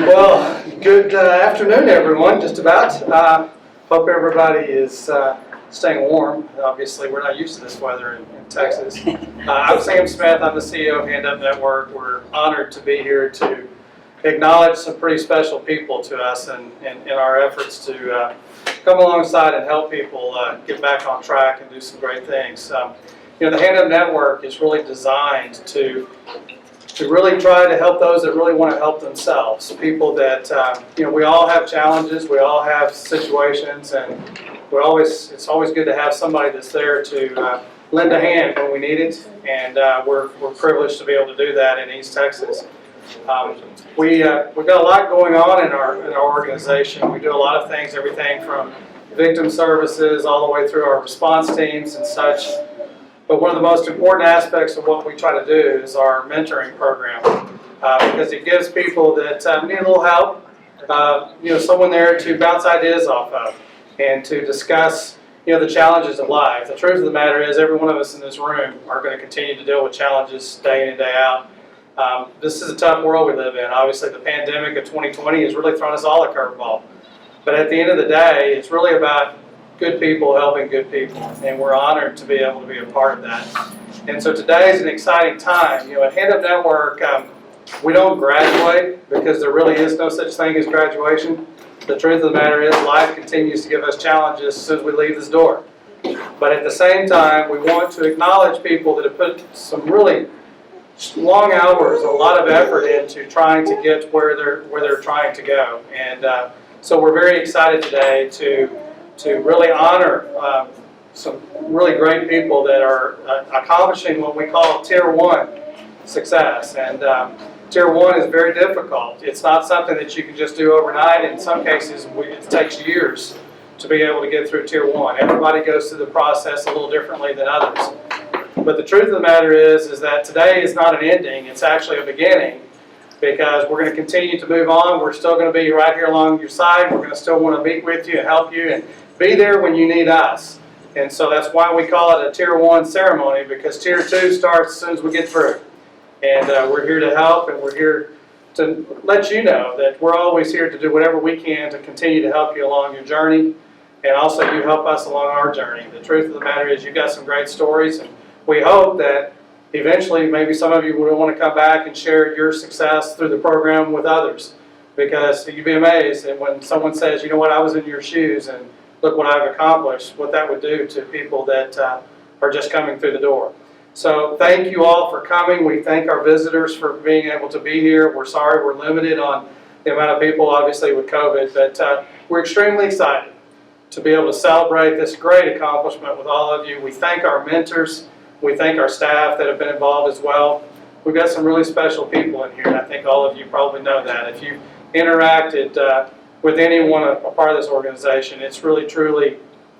Well, good afternoon, everyone, just about. Hope everybody is staying warm. Obviously, we're not used to this weather in Texas. I'm Sam Smith. I'm the CEO of Hand Up Network. We're honored to be here to acknowledge some pretty special people to us in our efforts to come alongside and help people get back on track and do some great things. The Hand Up Network is really designed to really try to help those that really want to help themselves. People that, we all have challenges, we all have situations, and it's always good to have somebody that's there to lend a hand when we need it, and we're privileged to be able to do that in East Texas. We've got a lot going on in our organization. We do a lot of things, everything from victim services all the way through our response teams and such. But one of the most important aspects of what we try to do is our mentoring program, because it gives people that need a little help, someone there to bounce ideas off of and to discuss, the challenges of life. The truth of the matter is, every one of us in this room are going to continue to deal with challenges day in and day out. This is a tough world we live in. Obviously, the pandemic of 2020 has really thrown us all a curveball. But at the end of the day, it's really about good people helping good people, and we're honored to be able to be a part of that. And so today is an exciting time. At Hand Up Network, we don't graduate because there really is no such thing as graduation. The truth of the matter is, life continues to give us challenges as soon as we leave this door. But at the same time, we want to acknowledge people that have put some really long hours, a lot of effort into trying to get where they're trying to go. And so we're very excited today to really honor some really great people that are accomplishing what we call Tier 1 success. And Tier 1 is very difficult. It's not something that you can just do overnight. In some cases, it takes years to be able to get through Tier 1. Everybody goes through the process a little differently than others. But the truth of the matter is that today is not an ending. It's actually a beginning, because we're going to continue to move on. We're still going to be right here along your side. We're going to still want to meet with you and help you and be there when you need us. And so that's why we call it a Tier 1 ceremony, because Tier 2 starts as soon as we get through. And we're here to help, and we're here to let you know that we're always here to do whatever we can to continue to help you along your journey, and also you help us along our journey. The truth of the matter is, you've got some great stories, and we hope that eventually maybe some of you would want to come back and share your success through the program with others, because you'd be amazed that when someone says, you know what, I was in your shoes and look what I've accomplished, what that would do to people that are just coming through the door. So thank you all for coming. We thank our visitors for being able to be here. We're sorry we're limited on the amount of people, obviously, with COVID, but we're extremely excited to be able to celebrate this great accomplishment with all of you. We thank our mentors. We thank our staff that have been involved as well. We've got some really special people in here, and I think all of you probably know that. If you've interacted with anyone a part of this organization, it's really, truly,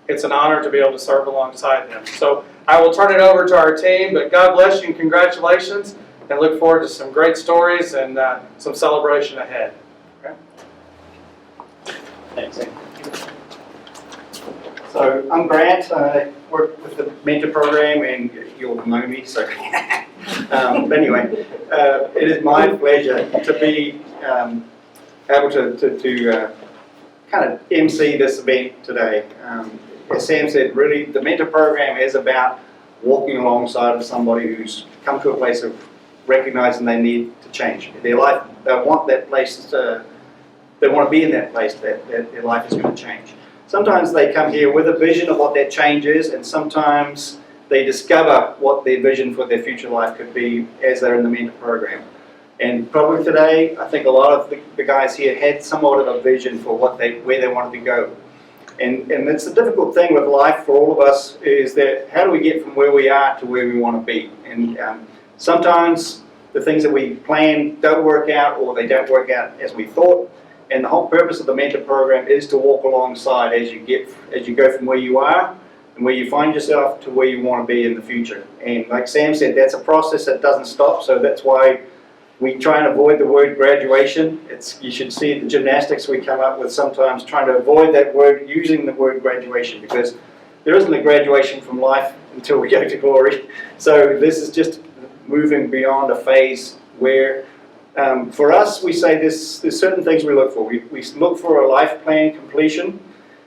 it's an honor to be able to serve alongside them. So I will turn it over to our team, but God bless you and congratulations, and look forward to some great stories and some celebration ahead. Okay? Thanks. So I'm Grant. I work with the mentor program, and you'll know me. So, but anyway, it is my pleasure to be able to kind of MC this event today. As Sam said, really the mentor program is about walking alongside of somebody who's come to a place of recognizing they need to change their life. They want that place they want to be in that place that their life is going to change. Sometimes they come here with a vision of what that change is, and sometimes they discover what their vision for their future life could be as they're in the mentor program. And probably today, I think a lot of the guys here had somewhat of a vision for where they wanted to go. And it's the difficult thing with life for all of us, is that how do we get from where we are to where we want to be? And sometimes the things that we plan don't work out, or they don't work out as we thought. And the whole purpose of the mentor program is to walk alongside as you go from where you are and where you find yourself to where you want to be in the future. And like Sam said, that's a process that doesn't stop. So that's why we try and avoid the word graduation. You should see the gymnastics we come up with sometimes, trying to avoid that word, using the word graduation, because there isn't a graduation from life until we go to glory. So this is just moving beyond a phase where For us, we say there's certain things we look for. We look for a life plan completion,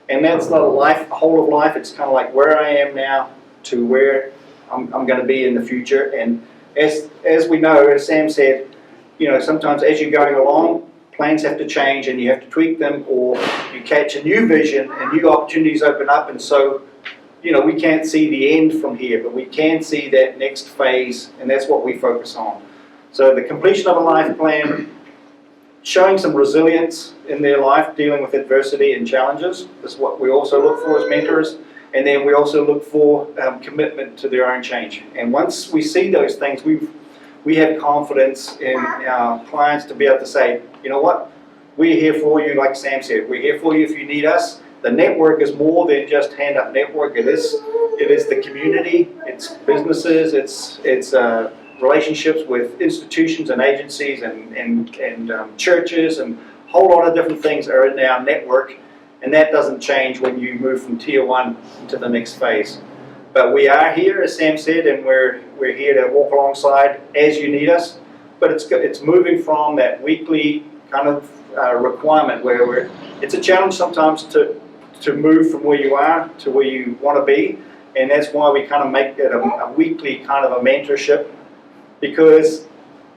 and that's not a whole of life. It's kind of like where I am now to where I'm going to be in the future. And as we know, as Sam said, sometimes as you're going along, plans have to change and you have to tweak them, or you catch a new vision and new opportunities open up. And so, we can't see the end from here, but we can see that next phase, and that's what we focus on. So the completion of a life plan, showing some resilience in their life, dealing with adversity and challenges, is what we also look for as mentors. And then we also look for commitment to their own change. And once we see those things, we have confidence in our clients to be able to say, you know what, we're here for you, like Sam said, we're here for you if you need us. The network is more than just hand-up network. It is the community, it's businesses, it's relationships with institutions and agencies and churches, and a whole lot of different things are in our network, and that doesn't change when you move from Tier 1 to the next phase. But we are here, as Sam said, and we're here to walk alongside as you need us, but it's moving from that weekly kind of requirement where it's a challenge sometimes to move from where you are to where you want to be, and that's why we kind of make it a weekly kind of a mentorship. Because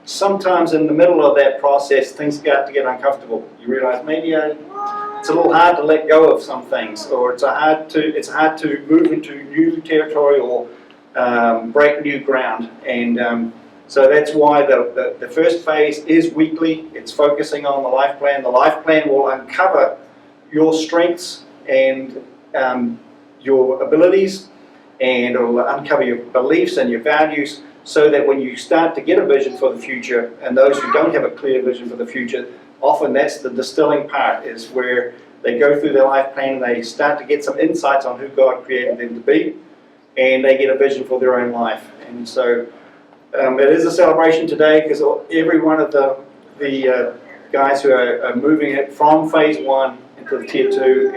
sometimes in the middle of that process, things start to get uncomfortable. You realize maybe it's a little hard to let go of some things, or it's hard to move into new territory or break new ground. And so that's why the first phase is weekly. It's focusing on the life plan. The life plan will uncover your strengths and your abilities, and it will uncover your beliefs and your values, so that when you start to get a vision for the future, and those who don't have a clear vision for the future, often that's the distilling part, is where they go through their life plan and they start to get some insights on who God created them to be, and they get a vision for their own life. And so it is a celebration today, because every one of the guys who are moving it from phase 1 into the Tier 2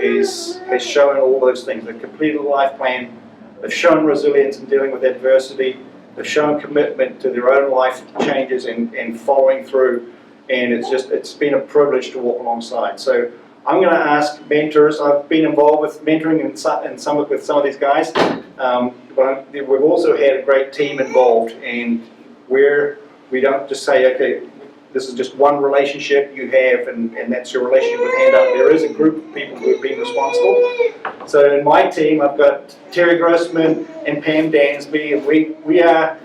has shown all those things. They've completed a life plan, they've shown resilience in dealing with adversity, they've shown commitment to their own life changes and following through, and it's been a privilege to walk alongside. So I'm going to ask mentors. I've been involved with mentoring with some of these guys, but we've also had a great team involved, and we don't just say, okay, this is just one relationship you have, and that's your relationship with Hand Up. There is a group of people who have been responsible. So in my team, I've got Terry Grossman and Pam Dansby, and we are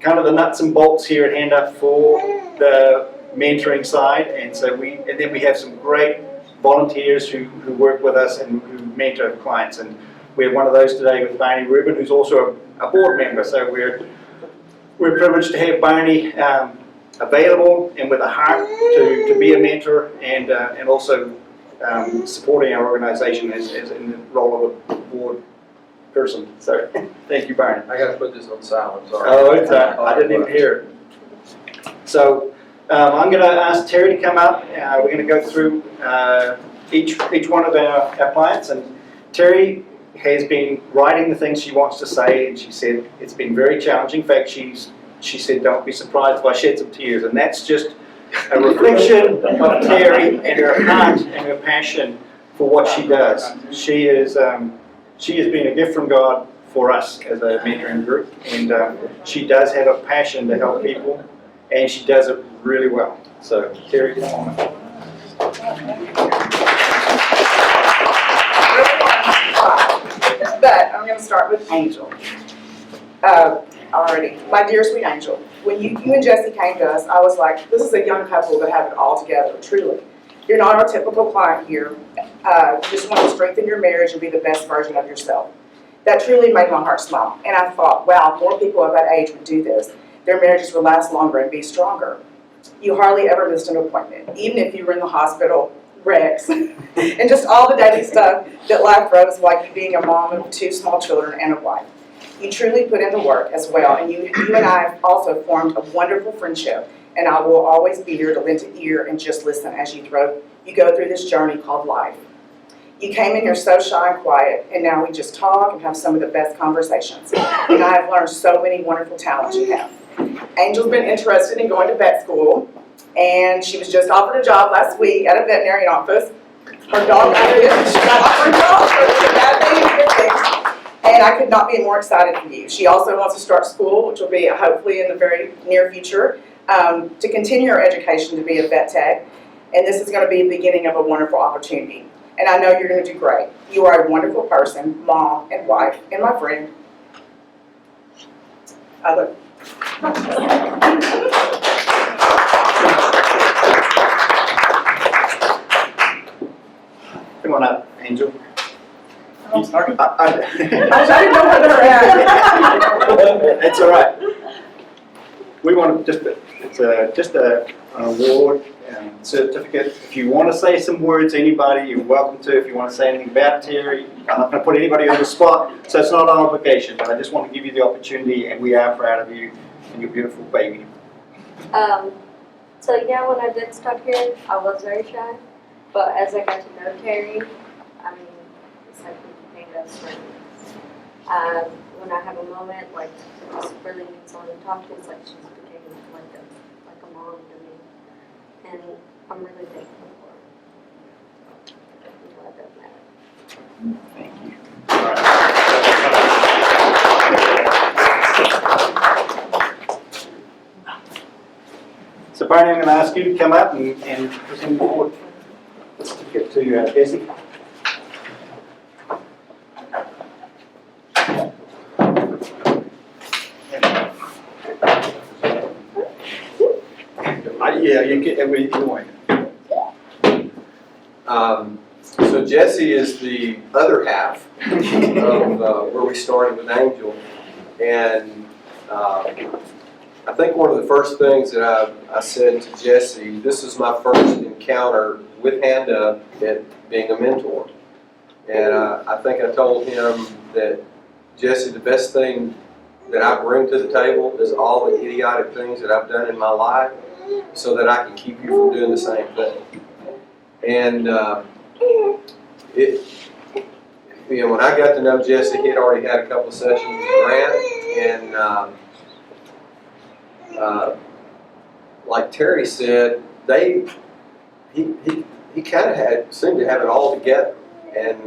kind of the nuts and bolts here at Hand Up for the mentoring side. And then we have some great volunteers who work with us and who mentor clients. And we have one of those today with Barney Rubin, who's also a board member. So we're privileged to have Barney available and with a heart to be a mentor, and also supporting our organisation as in the role of a board person. So thank you, Barney. I got to put this on silent, sorry. Oh, it's I didn't even hear it. So I'm going to ask Terry to come up. We're going to go through each one of our clients, and Terry has been writing the things she wants to say, and she said it's been very challenging. In fact, she said, don't be surprised if I shed some tears, and that's just a reflection of Terry and her heart and her passion for what she does. She has been a gift from God for us as a mentoring group, and she does have a passion to help people, and she does it really well. So, Terry, come on. But I'm going to start with Angel. Already, my dear sweet Angel, when you and Jesse came to us, I was like, this is a young couple that have it all together, truly. You're not our typical client here. You just want to strengthen your marriage and be the best version of yourself. That truly made my heart smile. And I thought, wow, more people of that age would do this. Their marriages would last longer and be stronger. You hardly ever missed an appointment, even if you were in the hospital, wrecks, and just all the daily stuff that life throws, like being a mom of 2 small children and a wife. You truly put in the work as well, and you and I have also formed a wonderful friendship, and I will always be here to lend an ear and just listen as you go through this journey called life. You came in here so shy and quiet, and now we just talk and have some of the best conversations. And I have learned so many wonderful talents you have. Angel's been interested in going to vet school, And she was just offered a job last week at a veterinarian office. Her dog got it, and she got offered a job, so it's a bad thing and a good thing. And I could not be more excited for you. She also wants to start school, which will be hopefully in the very near future, to continue her education to be a vet tech. And this is going to be the beginning of a wonderful opportunity. And I know you're going to do great. You are a wonderful person, mom and wife, and my friend. Other. Come on up, Angel. I'm sorry. I I didn't know where they were at. It's all right. We want to just an award and certificate. If you want to say some words, anybody, you're welcome to. If you want to say anything about Terry, I'm not going to put anybody on the spot, so it's not an obligation, but I just want to give you the opportunity, and we are proud of you and your beautiful baby. So yeah, when I did start here, I was very shy, but as I got to know Terry, I mean, it's like we became best friends. When I have a moment, like, to just really need someone to talk to, it's like she's became like a mom to me, and I'm really thankful for her. I'm glad that matters. Thank you. So Barney, I'm going to ask you to come up and present the award. Let's get to Jesse. Yeah, you get every point. So Jesse is the other half of where we started with Angel, and I think one of the first things that I said to Jesse, this is my first encounter with Hand Up at being a mentor, and I think I told him that, Jesse, the best thing that I bring to the table is all the idiotic things that I've done in my life, so that I can keep you from doing the same thing. And when I got to know Jesse, he had already had a couple of sessions with Grant, and like Terry said, he kind of seemed to have it all together. And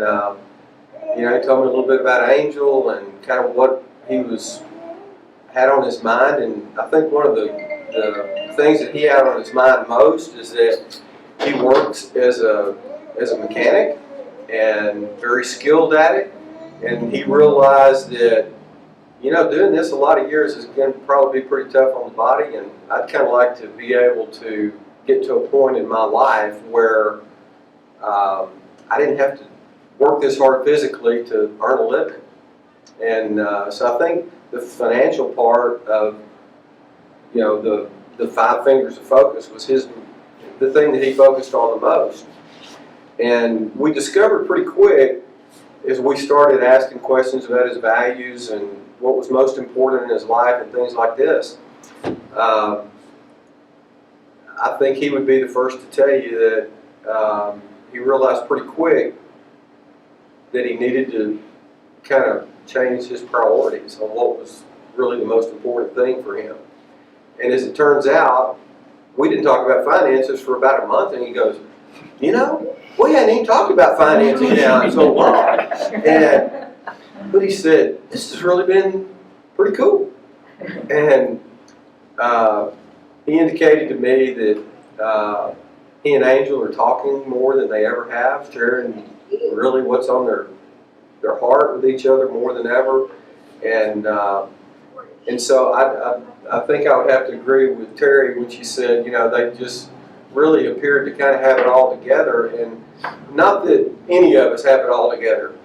he told me a little bit about Angel and kind of what he had on his mind. And I think one of the things that he had on his mind most is that he works as a mechanic and very skilled at it, and he realized that doing this a lot of years is going to probably be pretty tough on the body, and I'd kind of like to be able to get to a point in my life where I didn't have to work this hard physically to earn a living. And so I think the financial part of the 5 fingers of focus was the thing that he focused on the most. And we discovered pretty quick as we started asking questions about his values and what was most important in his life and things like this. I think he would be the first to tell you that he realized pretty quick that he needed to kind of change his priorities on what was really the most important thing for him. And as it turns out, we didn't talk about finances for about a month, and he goes, we hadn't even talked about financing now in so long. But he said, this has really been pretty cool. And he indicated to me that he and Angel are talking more than they ever have, sharing really what's on their heart with each other more than ever. And so I think I would have to agree with Terry when she said, they just really appeared to kind of have it all together. And not that any of us have it all together.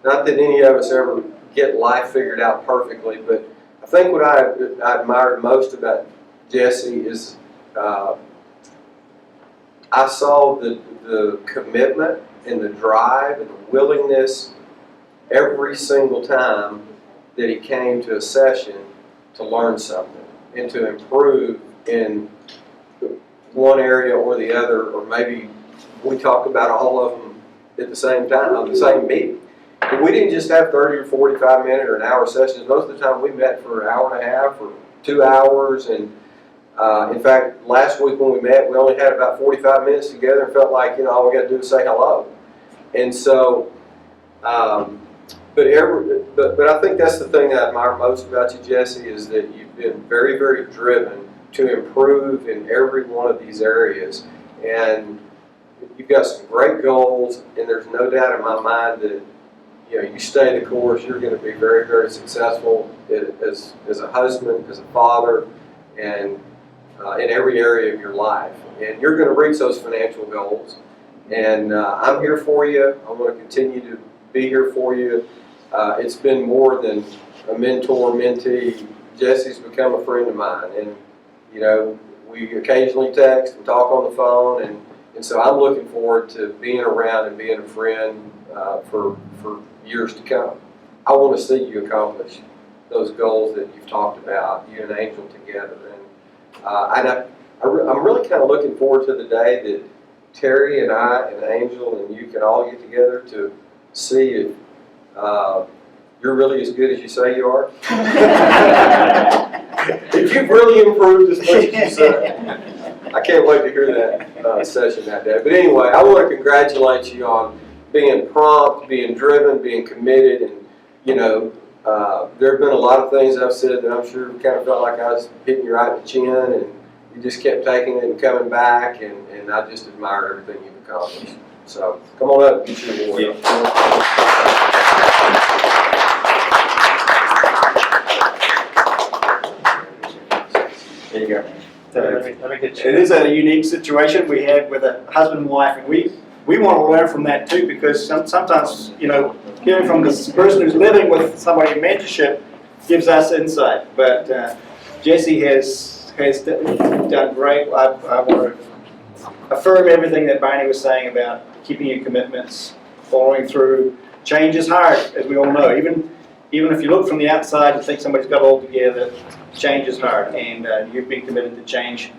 Not that any of us ever get life figured out perfectly, but I think what I admired most about Jesse is I saw the commitment and the drive and the willingness every single time that he came to a session to learn something and to improve in one area or the other, or maybe we talk about all of them at the same time, on the same meeting. But we didn't just have 30 or 45 minute or an hour sessions. Most of the time we met for an hour and a half or 2 hours, and In fact, last week when we met, we only had about 45 minutes together and felt like, all we got to do is say hello. And so, but I think that's the thing that I admire most about you, Jesse, is that you've been very, very driven to improve in every one of these areas. And you've got some great goals, and there's no doubt in my mind that you stay the course, you're going to be very, very successful as a husband, as a father, and in every area of your life. And you're going to reach those financial goals. And I'm here for you. I want to continue to be here for you. It's been more than a mentor-mentee. Jesse's become a friend of mine. And, we occasionally text and talk on the phone. And so I'm looking forward to being around and being a friend for years to come. I want to see you accomplish those goals that you've talked about, you and Angel together. And I'm really kind of looking forward to the day that Terry and I and Angel and you can all get together to see if you're really as good as you say you are. If you've really improved as much as you say. I can't wait to hear that session that day. But anyway, I want to congratulate you on being prompt, being driven, being committed, and there have been a lot of things I've said that I'm sure kind of felt like I was hitting you right in the chin, and you just kept taking it and coming back, and I just admire everything you've accomplished. So come on up and get your award. There you go. It is a unique situation we had with a husband and wife, and we want to learn from that too, because sometimes, hearing from this person who's living with somebody in mentorship gives us insight. But Jesse has done great. I want to affirm everything that Barney was saying about keeping your commitments, following through. Change is hard, as we all know. Even if you look from the outside and think somebody's got it all together, change is hard, and you've been committed to change,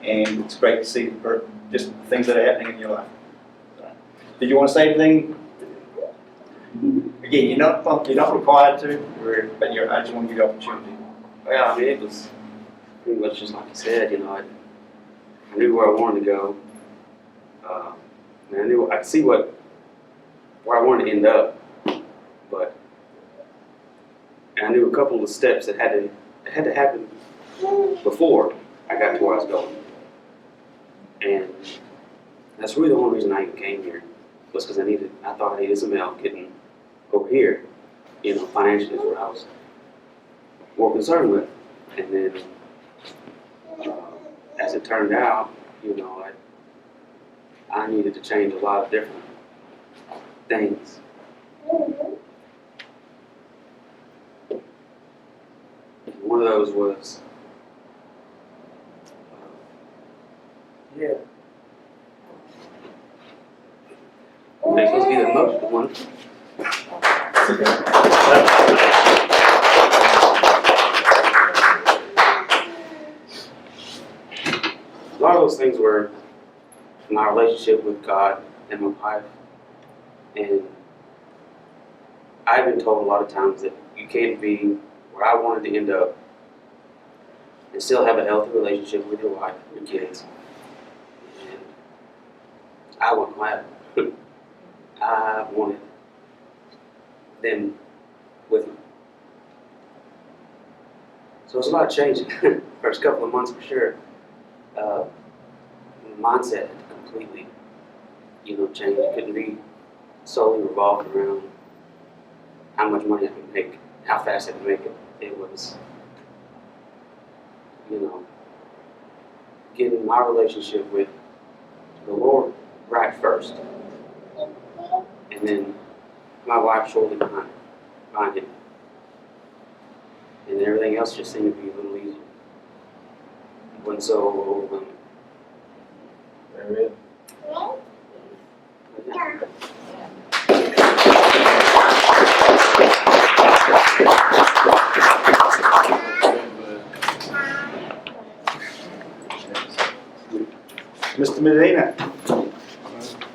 and it's great to see just things that are happening in your life. Did you want to say anything? Again, you're not required to, but I just want to give you the opportunity. Well, I mean, it was pretty much just like you said, I knew where I wanted to go. And I knew I could see where I wanted to end up, but I knew a couple of the steps that had to happen before I got to where I was going. And that's really the only reason I even came here, was because I thought I needed some help getting over here. Financially is what I was more concerned with. And then, as it turned out, I needed to change a lot of different things. One of those was, May supposed to be the emotional one. A lot of those things were my relationship with God and my wife. And I've been told a lot of times that you can't be where I wanted to end up and still have a healthy relationship with your wife and your kids. And I wasn't glad. I wanted them with me. So it's a lot of changing. First couple of months for sure. The mindset had to completely, change. It couldn't be solely revolved around how much money I could make, how fast I could make it. It was, getting my relationship with the Lord right first. And then my wife shortly behind it. And everything else just seemed to be a little easier. It wasn't so overwhelming. Amen. But yeah. Mr. Medina,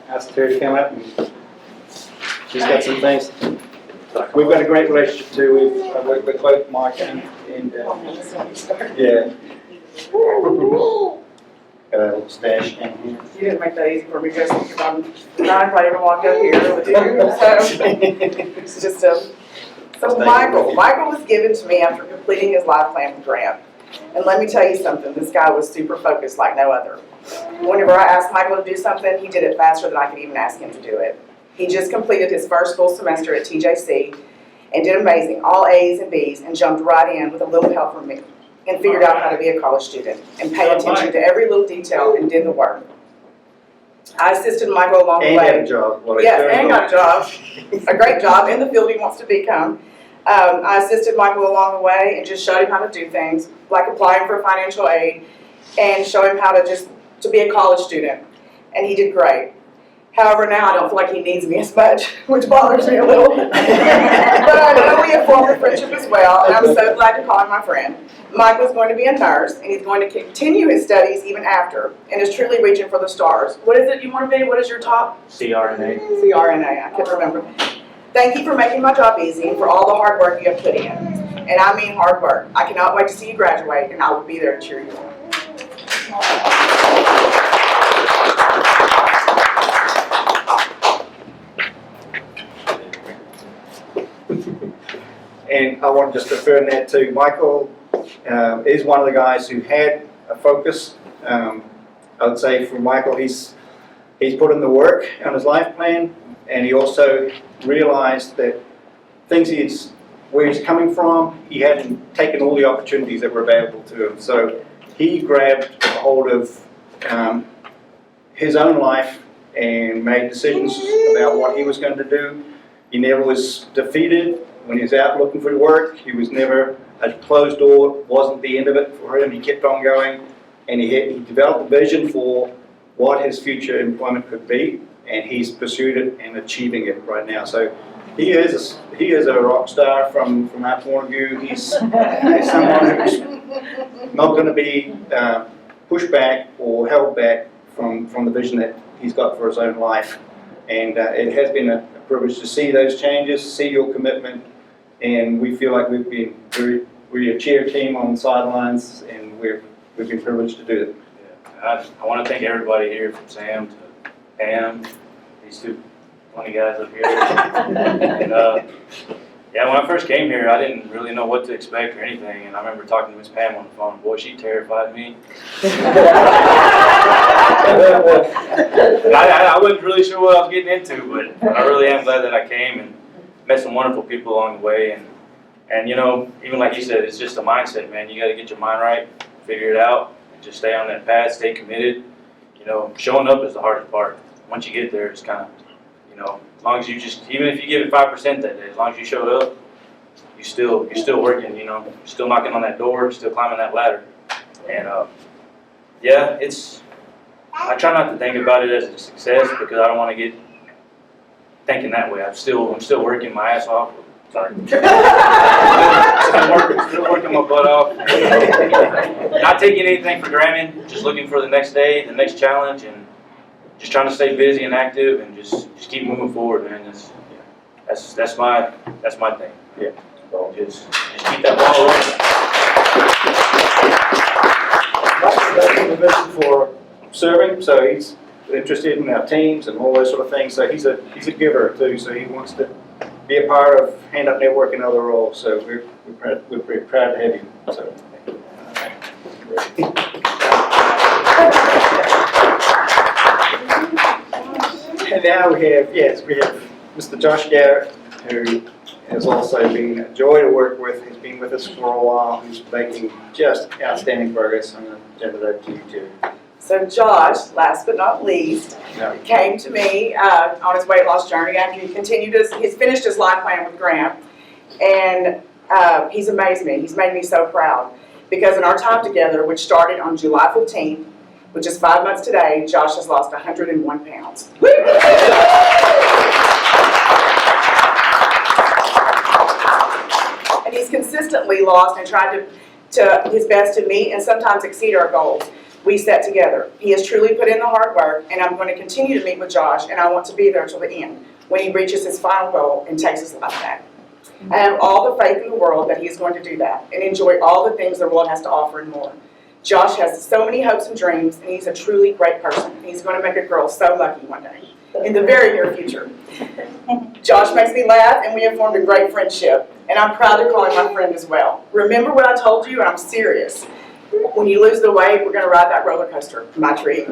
ask Terry to come up, and she's got some things. We've got a great relationship too. We've worked with both Mark and yeah. Got a little stash in here. You didn't make that easy for me, Jesse, because I'm not ready to walk up here with you, so it's just a. So Michael was given to me after completing his life plan with Grant. And let me tell you something, this guy was super focused like no other. Whenever I asked Michael to do something, he did it faster than I could even ask him to do it. He just completed his first full semester at TJC and did amazing, all A's and B's, and jumped right in with a little help from me and figured out how to be a college student and pay attention to every little detail and did the work. I assisted Michael along the And way. got a job. while he's Yes, doing and it. got a job, a great job in the field he wants to become. I assisted Michael along the way and just showed him how to do things, like applying for financial aid, and show him how to be a college student. And he did great. However, now I don't feel like he needs me as much, which bothers me a little. But I know we have formed a friendship as well, and I'm so glad to call him my friend. Michael is going to be a nurse, and he's going to continue his studies even after, and is truly reaching for the stars. What is it you want to be? What is your top? CRNA. CRNA, I can't remember. Thank you for making my job easy and for all the hard work you have put in. And I mean hard work. I cannot wait to see you graduate, and I will be there to cheer you on. And I want to just affirm that too. Michael is one of the guys who had a focus. I would say for Michael, he's put in the work on his life plan, and he also realized that where he's coming from, he hadn't taken all the opportunities that were available to him. So he grabbed a hold of his own life and made decisions about what he was going to do. He never was defeated when he was out looking for work. He was never, a closed door wasn't the end of it for him. He kept on going, and he developed a vision for what his future employment could be, and he's pursued it and achieving it right now. So he is a rock star from our point of view. He's someone who's not going to be pushed back or held back from the vision that he's got for his own life. And it has been a privilege to see those changes, see your commitment, and we feel like we're a cheer team on the sidelines, and we've been privileged to do it. Yeah, I want to thank everybody here, from Sam to Pam, these two funny guys up here. And yeah, when I first came here, I didn't really know what to expect or anything, and I remember talking to Miss Pam on the phone. Boy, she terrified me. I wasn't really sure what I was getting into, but I really am glad that I came and met some wonderful people along the way. And you know, even like you said, it's just a mindset, man. You got to get your mind right, figure it out, and just stay on that path, stay committed. You know, showing up is the hardest part. Once you get there, it's kind of, you know, as long as you just, even if you give it 5% that day, as long as you showed up, you're still working, you know, still knocking on that door, still climbing that ladder. And yeah, I try not to think about it as a success, because I don't want to get thinking that way. I'm still working my ass off. Sorry. Still working my butt off. Not taking anything for granted, just looking for the next day, the next challenge, and just trying to stay busy and active, and just keep moving forward, man. That's my thing. Yeah. So just keep that ball rolling. Mike's got a vision for serving, so he's interested in our teams and all those sort of things. So he's a giver too. So he wants to be a part of Hand Up Network and other roles. So we're pretty proud to have you. So. And now we have Mr. Josh Garrett, who has also been a joy to work with. He's been with us for a while. He's making just outstanding progress. I'm going to turn it over to you too. So Josh, last but not least, Yeah. came to me on his weight loss journey after he's finished his life plan with Grant, and he's amazed me. He's made me so proud, because in our time together, which started on July 15th, which is 5 months today, Josh has lost 101 pounds. And he's consistently lost and tried to his best to meet and sometimes exceed our goals we set together. He has truly put in the hard work, and I'm going to continue to meet with Josh, and I want to be there till the end, when he reaches his final goal and takes his life back. I have all the faith in the world that he is going to do that and enjoy all the things the world has to offer and more. Josh has so many hopes and dreams, and he's a truly great person. He's going to make a girl so lucky one day, in the very near future. Josh makes me laugh, and we have formed a great friendship, and I'm proud to call him my friend as well. Remember what I told you, and I'm serious. When you lose the weight, we're going to ride that roller coaster. My treat.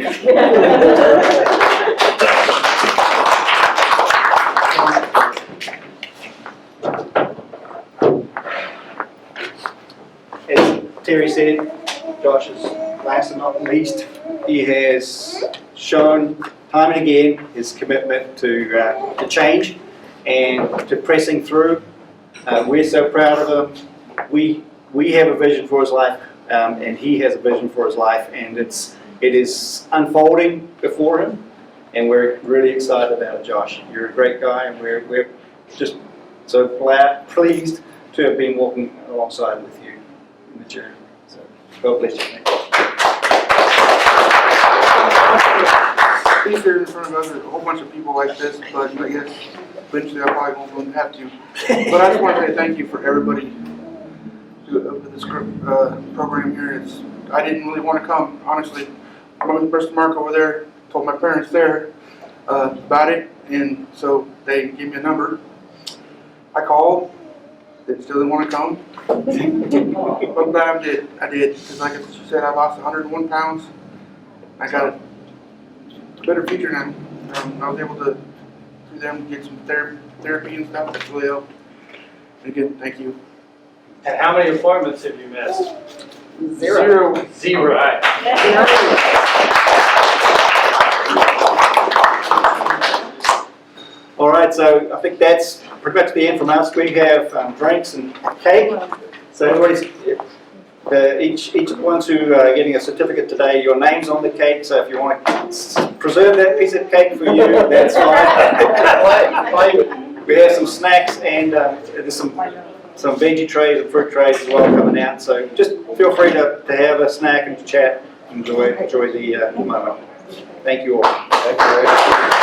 As Terry said, Josh is last and not least. He has shown time and again his commitment to change and to pressing through. We're so proud of him. We have a vision for his life, and he has a vision for his life, and it is unfolding before him, and we're really excited about it, Josh. You're a great guy, and we're just so pleased to have been walking alongside with you in the journey. So, God bless you. Be here in front of a whole bunch of people like this, but I guess eventually I probably won't have to. But I just want to say thank you for everybody with this program here. I didn't really want to come, honestly. I went with Bristol Mark over there, told my parents there about it, and so they gave me a number. I called. They still didn't want to come. I'm glad I did. Because like she said, I lost 101 pounds. I got a better future now. I was able to, through them, get some therapy and stuff. That's really helped. And again, thank you. And how many appointments have you missed? Zero. Zero. All right, so I think that's pretty much the end from us. We have drinks and cake. So everybody's, each of the ones who are getting a certificate today, your name's on the cake. So if you want to preserve that piece of cake for you, that's fine. We have some snacks and there's some veggie trays and fruit trays as well coming out. So just feel free to have a snack and chat. Enjoy the moment. Thank you all. Thank you, Ray.